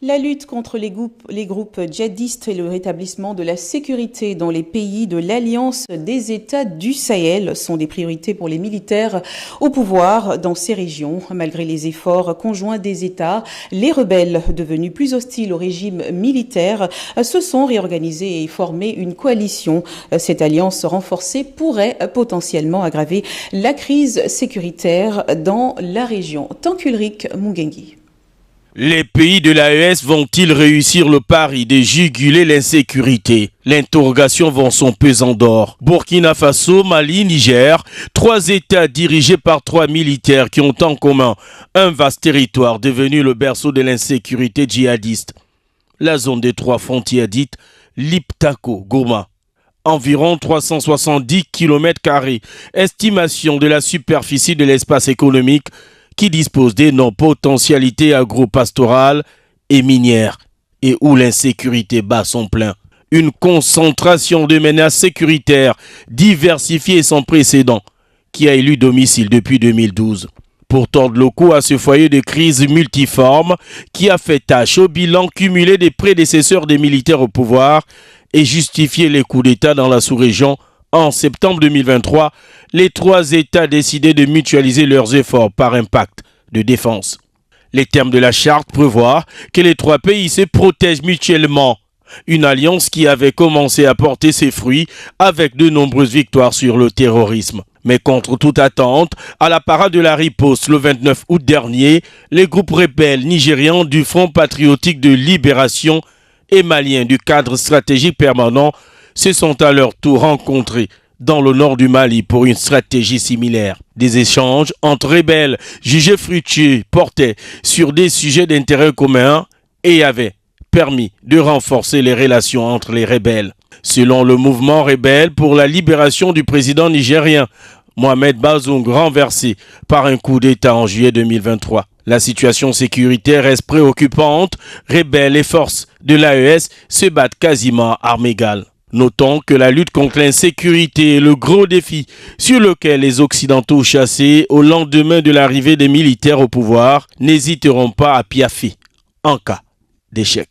La lutte contre les groupes djihadistes et le rétablissement de la sécurité dans les pays de l'Alliance des États du Sahel sont des priorités pour les militaires au pouvoir dans ces régions. Malgré les efforts conjoints des États, les rebelles devenus plus hostiles au régime militaire se sont réorganisés et formé une coalition. Cette alliance renforcée pourrait potentiellement aggraver la crise sécuritaire dans la région. Tankulrik Mungengi. Les pays de l'AES vont-ils réussir le pari de juguler l'insécurité? L'interrogation vend son pesant d'or. Burkina Faso, Mali, Niger, 3 États dirigés par 3 militaires qui ont en commun un vaste territoire devenu le berceau de l'insécurité djihadiste. La zone des 3 frontières dite Liptako-Goma. Environ 370 km², estimation de la superficie de l'espace économique qui dispose d'énormes potentialités agro-pastorales et minières et où l'insécurité bat son plein. Une concentration de menaces sécuritaires diversifiées et sans précédent qui a élu domicile depuis 2012. Pour tordre le cou à ce foyer de crise multiforme qui a fait tâche au bilan cumulé des prédécesseurs des militaires au pouvoir et justifié les coups d'État dans la sous-région. En septembre 2023, les 3 États décidaient de mutualiser leurs efforts par un pacte de défense. Les termes de la charte prévoient que les 3 pays se protègent mutuellement. Une alliance qui avait commencé à porter ses fruits avec de nombreuses victoires sur le terrorisme. Mais contre toute attente, à la parade de la riposte le 29 août dernier, les groupes rebelles nigérians du Front patriotique de libération et maliens du cadre stratégique permanent se sont à leur tour rencontrés dans le nord du Mali pour une stratégie similaire. Des échanges entre rebelles jugés fructueux portaient sur des sujets d'intérêt commun et avaient permis de renforcer les relations entre les rebelles. Selon le mouvement rebelle pour la libération du président nigérien, Mohamed Bazoum, renversé par un coup d'État en juillet 2023. La situation sécuritaire reste préoccupante. Rebelles et forces de l'AES se battent quasiment à armes égales. Notons que la lutte contre l'insécurité est le gros défi sur lequel les Occidentaux chassés au lendemain de l'arrivée des militaires au pouvoir n'hésiteront pas à piaffer en cas d'échec.